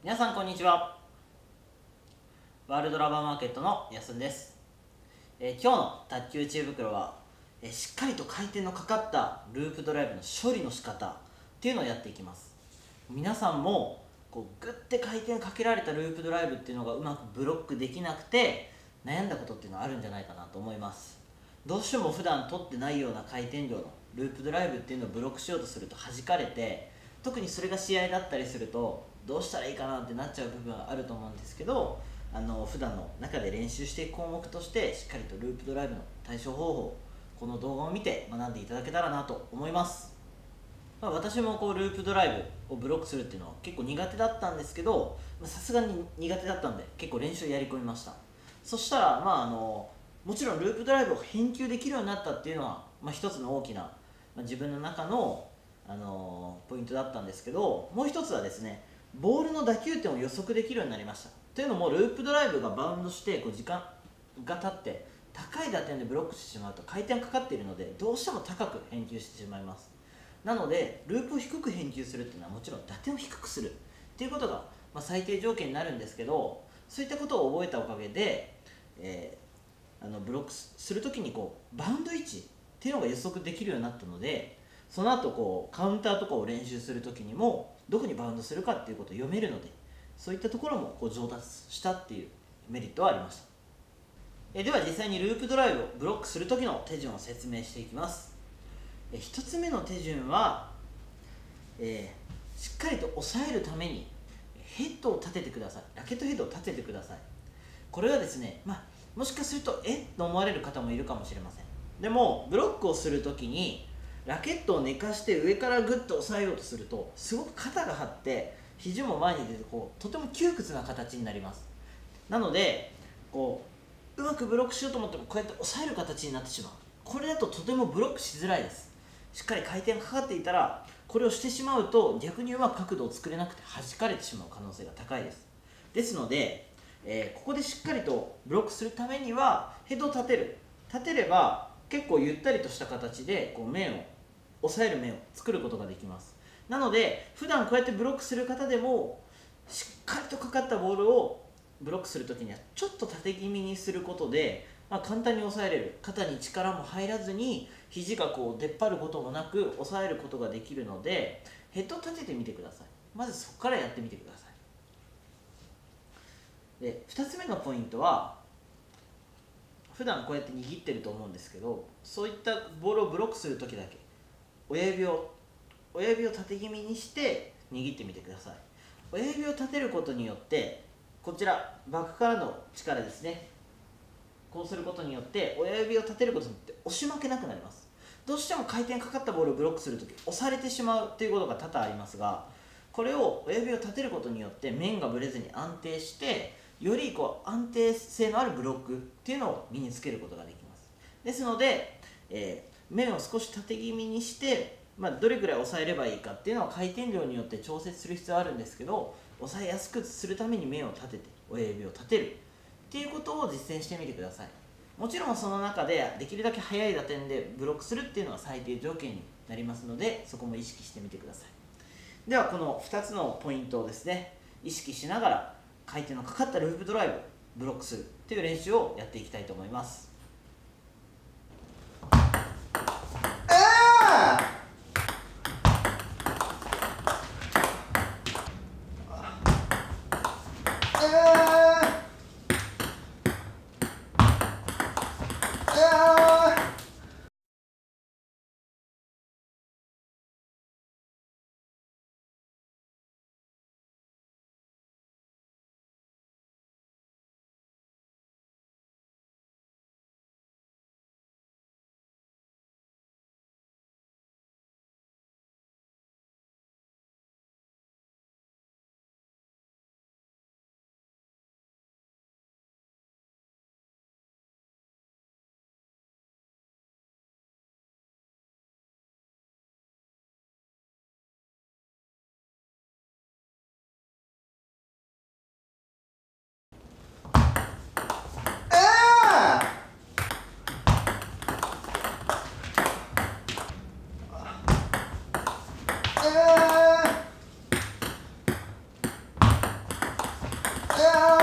皆さんこんにちは。ワールドラバーマーケットのやすんです。今日の卓球知恵袋は、しっかりと回転のかかったループドライブの処理の仕方っていうのをやっていきます。皆さんもグッて回転かけられたループドライブっていうのがうまくブロックできなくて悩んだことっていうのはあるんじゃないかなと思います。どうしても普段取ってないような回転量のループドライブっていうのをブロックしようとすると弾かれて、特にそれが試合だったりするとどうしたらいいかなってなっちゃう部分はあると思うんですけど、普段の中で練習していく項目としてしっかりとループドライブの対処方法、この動画を見て学んでいただけたらなと思います。私もループドライブをブロックするっていうのは結構苦手だったんですけど、さすがに苦手だったんで結構練習やり込みました。そしたらもちろんループドライブを返球できるようになったっていうのは、一つの大きな、自分の中の、ポイントだったんですけど、もう一つはですね、ボールの打球点を予測できるようになりました。というのもループドライブがバウンドして時間が経って高い打点でブロックしてしまうと回転かかっているのでどうしても高く返球してしまいます。なのでループを低く返球するっていうのはもちろん打点を低くするっていうことが、最低条件になるんですけど、そういったことを覚えたおかげで、ブロックするときにバウンド位置っていうのが予測できるようになったので、その後カウンターとかを練習するときにもどこにバウンドするかっていうことを読めるので、そういったところも上達したっていうメリットはありました。では実際にループドライブをブロックするときの手順を説明していきます。1つ目の手順は、しっかりと押さえるためにヘッドを立ててください。ラケットヘッドを立ててください。これはですね、もしかするとと思われる方もいるかもしれません。でもブロックをするときにラケットを寝かして上からグッと押さえようとするとすごく肩が張って肘も前に出てとても窮屈な形になります。なのでうまくブロックしようと思ってもこうやって押さえる形になってしまう。これだととてもブロックしづらいです。しっかり回転がかかっていたらこれをしてしまうと逆にうまく角度を作れなくて弾かれてしまう可能性が高いです。ですので、ここでしっかりとブロックするためにはヘッドを立てれば結構ゆったりとした形で面を押さえる面を作ることができます。なので普段こうやってブロックする方でもしっかりとかかったボールをブロックするときにはちょっと縦気味にすることで、簡単に抑えれる、肩に力も入らずに肘が出っ張ることもなく抑えることができるので、ヘッドを立ててみてください。まずそこからやってみてください。で2つ目のポイントは、普段こうやって握ってると思うんですけど、そういったボールをブロックするときだけ親指を縦気味にして握ってみてください。親指を立てることによってこちらバックからの力ですね、こうすることによって親指を立てることによって押し負けなくなります。どうしても回転かかったボールをブロックするとき押されてしまうということが多々ありますが、これを親指を立てることによって面がぶれずに安定してより安定性のあるブロックっていうのを身につけることができます。ですので、面を少し縦気味にして、どれくらい抑えればいいかっていうのは回転量によって調節する必要はあるんですけど、抑えやすくするために面を立てて親指を立てるっていうことを実践してみてください。もちろんその中でできるだけ速い打点でブロックするっていうのは最低条件になりますので、そこも意識してみてください。ではこの2つのポイントをですね意識しながら回転のかかったループドライブをブロックするという練習をやっていきたいと思います。うわ